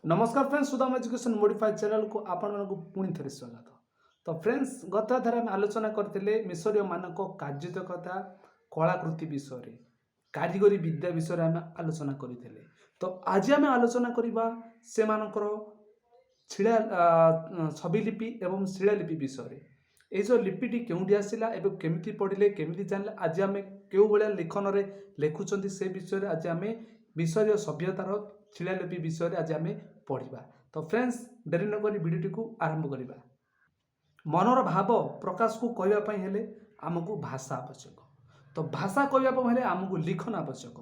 नमस्कार friends, Sudam education modified channel को आपण पुणी थे स्वागत। तो फ्रेंड्स, गतधार आम आलोचना करते मिसरीय मानक कार्यदक्षता कलाकृति विषय कारीगरी विद्या विषय आम आलोचना करते। तो आज आम आलोचना करवा से शिला छविलिपि एवं शिलालिपि विषय। ये जो लिपिटी क्योंठी आसला एवं केमिति पढ़ले केमिति जानले आज आम क्यों भाया लिखन में लिखुंट से विषय आज आम मिसरीय सभ्यतार शिलालिपि विषय आज आम पढ़ा। तो फ्रेंड्स, डेरी नक भिडियो को आरंभ करवा। मनर भाव प्रकाश को कहवाई हेले आमको भाषा आवश्यक। तो भाषा कहवाई आमको लिखन आवश्यक।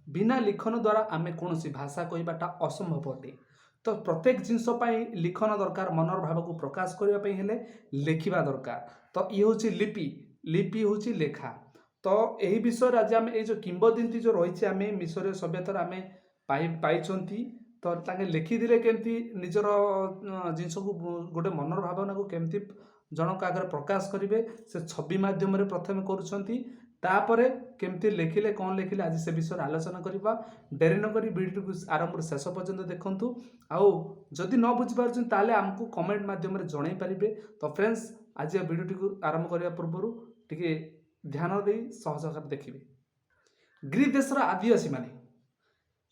बिना लिखन द्वारा आम कौन भाषा कहवाटा असंभव अटे। तो प्रत्येक जिनस लिखन दरकार। मनर भाव को प्रकाश करने हेले लिखा दरकार। तो ये हूँ लिपि। लिपि हूँ लेखा। तो यही विषय आज आम ये किंवदंती जो रही आम मिसरीय सभ्यतार आम पाई तो ताके लिखिदे केमती निजर जिनस को गोटे मनर भावना को केमती जनक आगे प्रकाश करेंगे से छवि माध्यम प्रथम करुँपर केमती लिखिले कौन लिखिले आज से विषय आलोचना करवा। डेरी नक वीडियो को आरंभ शेष पर्यंत देखूँ। आउ जदि न बुझीपार ताले आमको कमेंट माध्यम जन पारे। तो फ्रेंड्स, आज वीडियो को आरंभ करने पूर्व टिके ध्यान दे सहजकार देखिए। ग्रीक देशर आदिवासी माने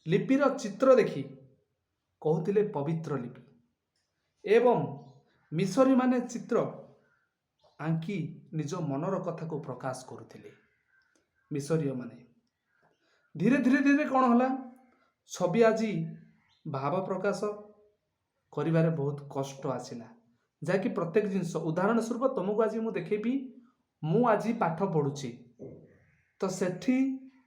लिपिर चित्र देखी कहते पवित्र लिपि एवं मिसरी माने चित्र आंकी निज मनर कथा को प्रकाश करुले। मिसरीय माने धीरे धीरे धीरे कौन होला छवि आज भाव प्रकाश करिबारे बहुत कष्ट आसिला। जहाँकि प्रत्येक जिनस उदाहरण स्वरूप तुमको आज मुझे देखेबी। मु आज पाठ पढ़ुची तो सेठी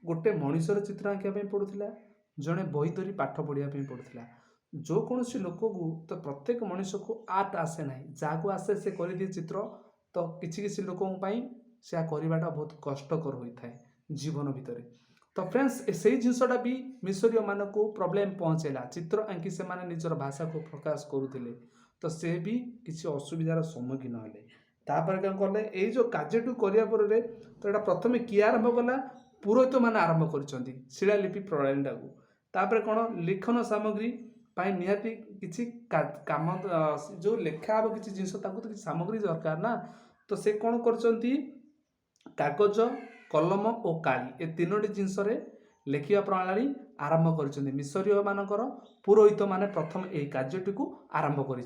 गोटे मनीषर चित्र आंकिया पड़ूला। जड़े बही धरी पाठ पढ़िया पड़ूला। जो कौन लोक को तो प्रत्येक मनीष को आर्ट आसे ना। जहाँ को आसे से कर दिए चित्र। तो किसी किसी लोक से करवाटा बहुत कष्टकर होता है जीवन भितर। तो फ्रेंड्स, से जिनसटा भी मिसरीय मान को प्रोब्लेम पहुँचेला। चित्र आंकी से माने निजर भाषा को प्रकाश करुले। तो से भी किसी असुविधार सम्मुखीन हेले। तापर क्या कले ये जो कार्यटू करिया परे तो यहाँ प्रथम किए आरंभ कला पुरोहित मैंने आरंभ कर शिलालिपि प्रणालीटा को। तापर कौन लिखन सामग्री निहाती किसी काम जो लेखा हम किसी जिनस तो किसी सामग्री दरकार ना। तो से कौन कर कागज कलम और काली ए तीनोटी जिनस लेखिया प्रणाली आरंभ कर मिसरीय मानकर पुरोहित माने प्रथम यही कार्यटी को आरंभ कर।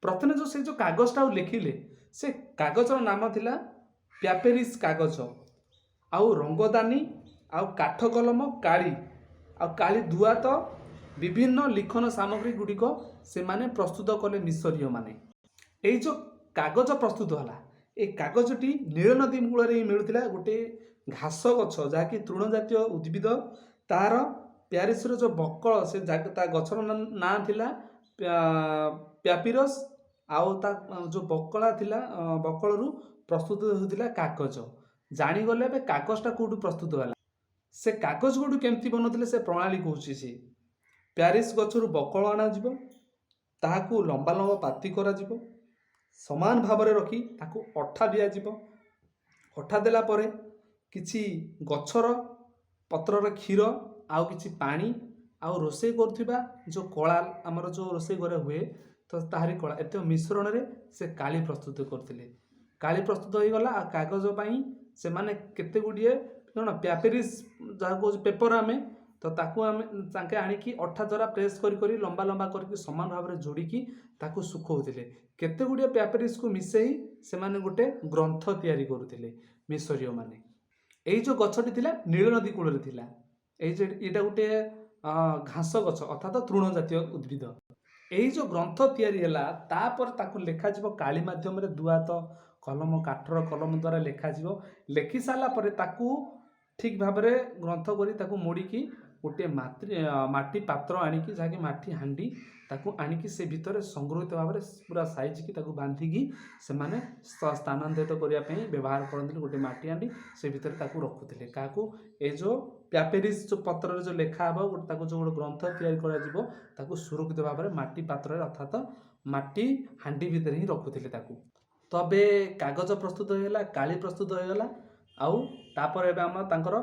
प्रथम जो कागजटा लिखिले से कागजर नाम थिला प्यापेरिस कागज आउ रंगदानी आउ काठ कलम काली दुआ। तो विभिन्न लिखन सामग्री गुड़िक से माने प्रस्तुत कले मिसरीय माने। यही जो कागज प्रस्तुत होला ए कागजटी नील नदी मूल में मिलूला गोटे घास गछ जहाँकि तृण जातीय उद्भिद। तार प्यारिस जो बकल से गछर ना थिला प्यापिरस आउ ता जो बकला थिला बकलू प्रस्तुत होता कागज। जाणीगले कागजटा कौटू प्रस्तुत होला से कागज कौटू केमती बनौले से प्रणाली कहूँ। सी प्यारिस गचर बकल अणाजिब ताहाकू लंबा लंबा पाती करा जिवो समान भाव में रखी ताकू अठा दियाजिब। अठा देला परे किछि गछर पत्रर क्षीर आउ किछि पानी आउ रोषे करुवा जो कला आमर जो रोषे घरे हुए तो ताहारी कला एत मिश्रण रे से काली प्रस्तुत करथिले। काली प्रस्तुत हो गला। कागज पाई से माने केते गुडिये कौन प्यापेरिस जहाँ को पेपर आमे तो ताकू आम तांके आनिकी अठा द्वारा प्रेस करी लंबा लंबा करके समान भाव में जोड़िकी ताकू सुखौथिले। केते गुडिये प्यापेरिस को मिसेई से माने गोटे ग्रंथ तैयारी करुथिले मिसरीय माने। यही जो गछटी थिला नील नदी कूल थिला। एटा गोटे घास गछ अर्थात तृण जातीय उद्भिद। यही जो ग्रंथ तैयारी हैला तापर ताकू लेखा जिवो काली माध्यम रे दुआत कलम काठर कलम द्वारा लेखा जिवो। लेखि साला परे ताकू ठीक भाव में ग्रंथ करी ताकू मोड़िकी गोटे माटी पात्र आनिकी जहाँकि माटी हांडी ताकू आनिकी से भितर संग्रहित भाव में पूरा साइज की ताकू बांधिकी से माने स्थानांतरित करने व्यवहार करते। गोटे माटी हांडी से भितर ताकू रखुले क्या ये जो प्यापेरिस जो पत्र जो लेखा हे गोटे जो गोटे ग्रंथ तैयारी सुरक्षित भाव में माटी पात्र अर्थात माटी हांडी भितर ही रखुले। तब कागज प्रस्तुत होगा काली प्रस्तुत होगा आउ तापर एबे हम तांकर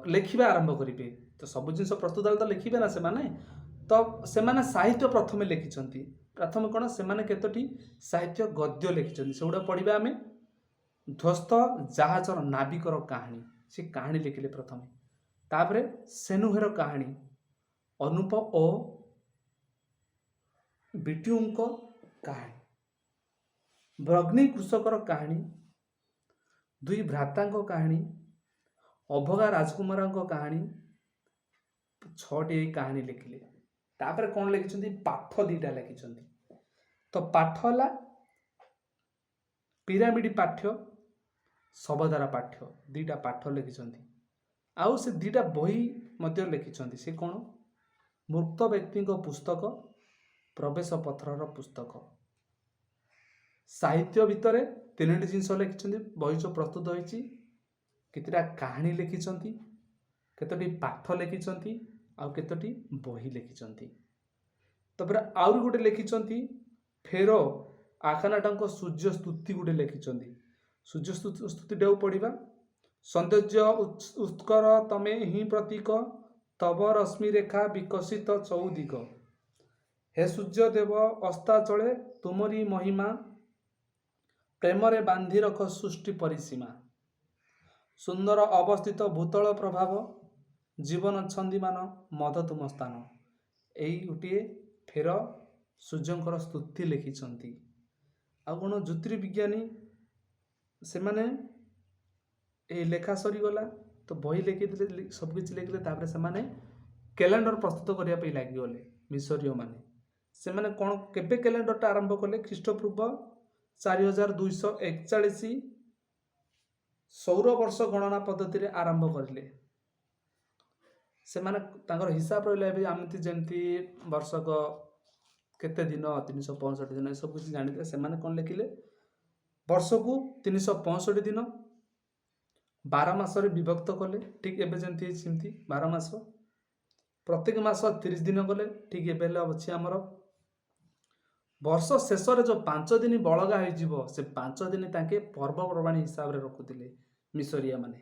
लेखिबा आरंभ करिवे। तो सब जिनस प्रस्तुत तो लिखिबे ना से माने। तो तो सेमाने साहित्य प्रथमे लिखिछंती। प्रथम कौन सेमाने केतोटी साहित्य गद्य लिखिछंती सेगुड़ा पढ़िबा आमे। ध्वस्त जहाजर नाविकर कहानी से कहानी लिखिले प्रथमे। तापरे सेनुहेर कहानी अनुप ओ बिट्यूंको कहानी, ब्रग्नि कृषकर कहानी, दुई भ्रातांको कहानी, अभगा राजकुमारଙ୍କ कहानी, छटी कहानी लिखिले। तापर कौन लिखिछंती पाठ दीटा लिखिछंती। तो पाठ हला पिरामिड पाठ्य सबधारा पाठ्य दीटा पाठ लिखिछंती। आउ से दीटा बही मध्य लिखिछंती। से कौन मुक्त व्यक्ति पुस्तक प्रवेश पथर पुस्तक। साहित्य भितर तीनोटी जिनस लिखिछंती। बही जो प्रस्तुत होईची केतेटा कहानी लिखिछंती, केतोटी पाठ लिखिछंती, आउ केतोटी बही लिखिछंती। तपर आउरी गोटे लिखिछंती फेरो आखानाटंक सूर्य स्तुति गोटे लिखिछंती। सूर्य स्तुति डेउ पढ़िबा। सौंदर्य उत्कर तमे ही प्रतीक, तब रश्मि रेखा विकसित चौदिग। हे सूर्य देव अस्ताचले तुमरी महिमा, प्रेमरे बांधी रख सृष्टि परिसीमा। सुंदर अवस्थित भूतल प्रभाव, जीवन छंदीमान मद तुम स्थान। यही गोटे फेर सूर्यंकर स्तुति लिखिछंती। आ कौन ज्योतिर्विज्ञानी से माने ए लेखा सरी गला तो बही लिखिले सब किछि लिखिले। तापर से माने कैलेंडर प्रस्तुत करिया पे लागि गले मिशरीय माने। से माने कोन केबे कैलेंडर टा आरंभ कले ख्रीष्टपूर्व 4241 सौर वर्ष गणना पद्धति रे आरंभ करले। से माने तांकर हिसाब रहले बे आमति जेंति वर्षक केते दिन 365 दिन सब कुछ जानिते। से माने कोन लिखिले वर्ष को 365 दिन 12 मास रे विभक्त कले। ठीक एबे जेंति सिमति 12 मास प्रत्येक मास 30 दिन कले। ठीक एबे अछि हमर वर्ष शेष रे जो 5 दिन बळगा होई जिवो से 5 दिन ताके पर्वपर्वाणी हिसाब रे रखुतिले मिशरिया माने।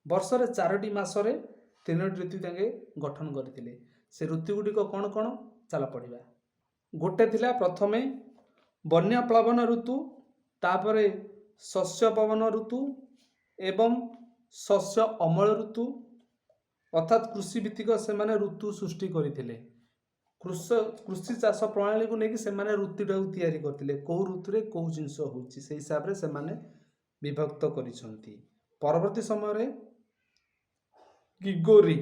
वर्ष रे 4टी मास रे 3टी ऋतु ताके गठन करथिले। से ऋतु गुडी को कोन कोन चला पडिबा। गोटे थिला प्रथमे बन्या प्लावन ऋतु, तापरे शस्य पवन ऋतु एवं शस्य अमल ऋतु, अर्थात कृषि भित्तिक से माने ऋतु सृष्टि करथिले। कृषि चाष प्रणाली को लेकिन से माने ऋतुटा तैयारी करथिले। को ऋतु रे को जिंस होउची से हिसाब रे से माने विभक्त करिसंती। परवर्ती समय रे गिगोरी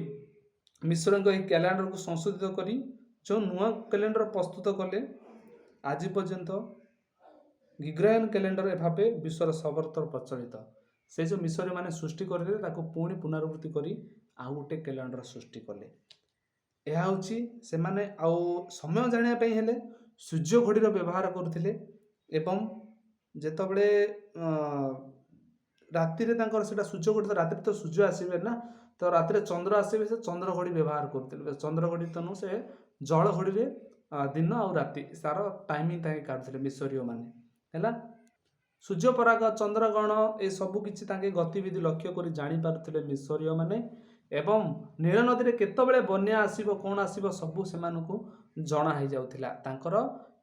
मिश्रଙ୍କ ଏହି କ୍ୟାଲେଣ୍ଡର को संशोधित करी जो नुआ କ୍ୟାଲେଣ୍ଡର प्रस्तुत कले। आज पर्यंत गिग्रायन କ୍ୟାଲେଣ୍ଡର भावे विश्वर सर्वत्र प्रचलित। से जो मिशरी माने सृष्टि करले ताको पुणी पुनरावृत्ति करी आउ गोटे क्यालेंडर सृष्टि कले। यह होची से माने आउ समय जानिया पई हेले सूर्य घड़ी रो व्यवहार करथिले। एवं जेतबळे राति रे तांकर सेटा सूर्य घड़ी तो राति तो सूर्य आसीबे ना, तो राति रे चंद्र आसीबे से चंद्र घड़ी व्यवहार करथिले। चंद्र घड़ी तनु से जल घड़ी रे दिन आउ राति सारा टाइमिंग ताके काढथिले मिशरीय माने हैला। सूर्य पराग चंद्रगण ए सबु किछि ताके गतिविधि लक्ष्य करी जानि पारुथिले मिशरीय माने। एवं नील नदी रे केतबेले बन्या आसीबो कोन आसीबो सबु सेमानकु जणा हो जाउथिला। तांकर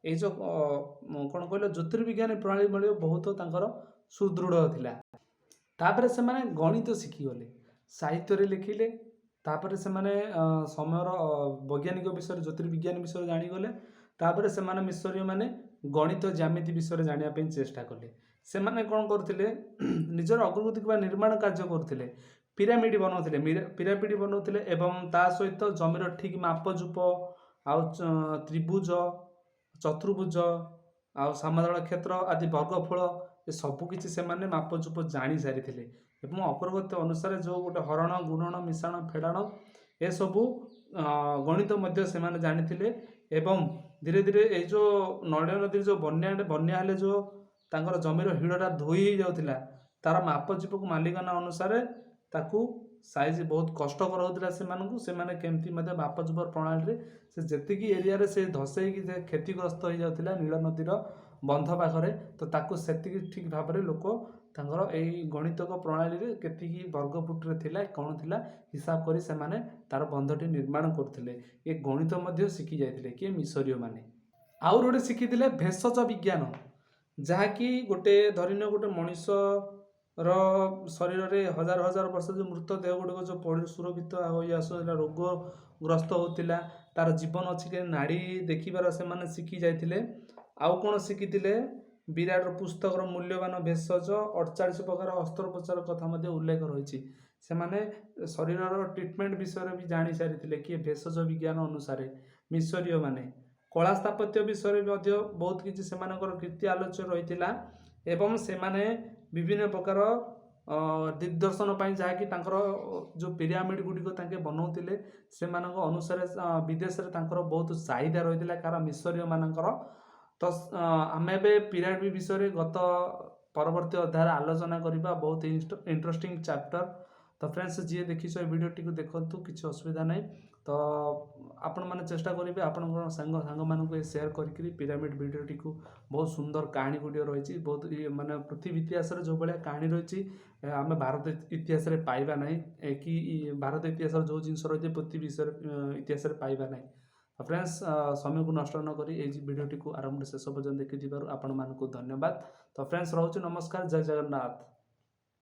ए जो कोन कहले ज्योतिर्विज्ञानी प्रणाली मिलियो बहुत तांकर सुदृढ़ थिला। तापरे से माने गणित शिखि गले, साहित्य रे लिखिले। तापरे से माने समयर वैज्ञानिक विषय ज्योतिर्विज्ञानी विषय जानि गले। तापरे से माने मिशरीय माने गणित ज्यामिति विषय जानिया पे चेष्टा कले। से माने कोन करथिले निजर अग्रगति के निर्माण कार्य करथिले। पिरामिड बनाउथिले, पिरामिड बनाउथिले एवं ता सहित जमीर ठीक मापजूप आउ त्रिभुज चतुर्भुज आउ समतल क्षेत्र आदि वर्गफल ए सब किछि से माने मापजूप जानि सारिथिले। एवं अग्रगति अनुसार जो गोटे हरण गुणन मिश्रण फेडाण ए सबु गणित मध्य से माने जानिथिले। एवं धीरे धीरे ए जो नळिया नदी जो बन्या हेले जो तांकर जमीर हिड़टा धोई जाउथिला तार मापजूप को मालिकाना अनुसार ताकू साइज बहुत कष्टकर होता से मानू से माने केमती मध्य मापजूप प्रणाली रे से जेतिकी एरिया रे से धसई की क्षतिग्रस्त हो जाउथिला नील नदीर बंध पाखरे। तो ताकू सेतिकी ठीक भाव रे लोक ତାଙ୍କର ଏଇ ଗଣିତକ ପ୍ରଣାଳୀରେ କେତିକି ବର୍ଗ ଫୁଟରେ ଥିଲା କ'ଣ ଥିଲା ହିସାବ କରି ସେମାନେ ତାର ବନ୍ଧଟି ନିର୍ମାଣ କରୁଥିଲେ। ଏ ଗଣିତ ମଧ୍ୟ ଶିଖି ଯାଇଥିଲେ କିଏ ମିଶରୀୟମାନେ। ଆଉ ଗୋଟେ ଶିଖିଥିଲେ ଭେଷଜ ବିଜ୍ଞାନ, ଯାହାକି ଗୋଟେ ଧରିନିଅ ଗୋଟେ ମଣିଷର ଶରୀରରେ ହଜାର ହଜାର ବର୍ଷ ଯେଉଁ ମୃତ ଦେହ ଗୁଡ଼ିକ ଯେଉଁ ପଡ଼ି ସୁରକ୍ଷିତ ହୋଇ ଆସୁଥିଲା, ରୋଗଗ୍ରସ୍ତ ହେଉଥିଲା, ତାର ଜୀବନ ଅଛି କି ନାଡ଼ି ଦେଖିବାର ସେମାନେ ଶିଖି ଯାଇଥିଲେ। ଆଉ କ'ଣ ଶିଖିଥିଲେ, ବିରାଟ ପୁସ୍ତକର ମୂଲ୍ୟବାନ ଭେଷଜ 48 ପ୍ରକାର ଅସ୍ତ୍ରୋପଚାର କଥା ମଧ୍ୟ ଉଲ୍ଲେଖ ରହିଛି। ସେମାନେ ଶରୀରର ଟ୍ରିଟମେଣ୍ଟ ବିଷୟରେ ବି ଜାଣି ସାରିଥିଲେ କିଏ ଭେଷଜ ବିଜ୍ଞାନ ଅନୁସାରେ ମିଶରୀୟମାନେ। କଳା ସ୍ଥାପତ୍ୟ ବିଷୟରେ ମଧ୍ୟ ବହୁତ କିଛି ସେମାନଙ୍କର କୀର୍ତ୍ତି ଆଲୋଚ୍ୟ ରହିଥିଲା ଏବଂ ସେମାନେ ବିଭିନ୍ନ ପ୍ରକାର ଦିଗ୍ଦର୍ଶନ ପାଇଁ ଯାହାକି ତାଙ୍କର ଯେଉଁ ପିରାମିଡ଼ ଗୁଡ଼ିକ ତାଙ୍କେ ବନାଉଥିଲେ ସେମାନଙ୍କ ଅନୁସାରେ ବିଦେଶରେ ତାଙ୍କର ବହୁତ ଚାହିଦା ରହିଥିଲା କାରଣ ମିଶରୀୟମାନଙ୍କର। ତ ଆମେ ଏବେ ପିରାମିଡ଼ ବିଷୟରେ ପରବର୍ତ୍ତୀ ଅଧ୍ୟାୟରେ ଆଲୋଚନା କରିବା, ବହୁତ ଇଣ୍ଟରେଷ୍ଟିଂ ଚାପ୍ଟର। ତ ଫ୍ରେଣ୍ଡସ୍, ଯିଏ ଦେଖିଛ ଏ ଭିଡ଼ିଓଟିକୁ ଦେଖନ୍ତୁ, କିଛି ଅସୁବିଧା ନାହିଁ। ତ ଆପଣମାନେ ଚେଷ୍ଟା କରିବେ ଆପଣଙ୍କର ସାଙ୍ଗମାନଙ୍କୁ ସେୟାର କରିକିରି ପିରାମିଡ଼ ଭିଡ଼ିଓଟିକୁ, ବହୁତ ସୁନ୍ଦର କାହାଣୀ ଗୁଡ଼ିକ ରହିଛି, ବହୁତ ମାନେ ପୃଥିବୀ ଇତିହାସରେ ଯେଉଁ ଭଳିଆ କାହାଣୀ ରହିଛି ଆମେ ଭାରତ ଇତିହାସରେ ପାଇବା ନାହିଁ, କି ଭାରତ ଇତିହାସରେ ଯେଉଁ ଜିନିଷ ରହିଛି ପୃଥିବୀ ଇତିହାସରେ ପାଇବା ନାହିଁ। ଫ୍ରେଣ୍ଡସ୍, ସମୟକୁ ନଷ୍ଟ ନ କରି এই ଭିଡ଼ିଓଟିକୁ ଆରମ୍ଭରୁ ଶେଷ ପର୍ଯ୍ୟନ୍ତ ଦେଖିଥିବାରୁ ଆପଣମାନଙ୍କୁ ଧନ୍ୟବାଦ। ତ ଫ୍ରେଣ୍ଡସ୍, ରହୁଛି ନମସ୍କାର, ଜୟ ଜଗନ୍ନାଥ।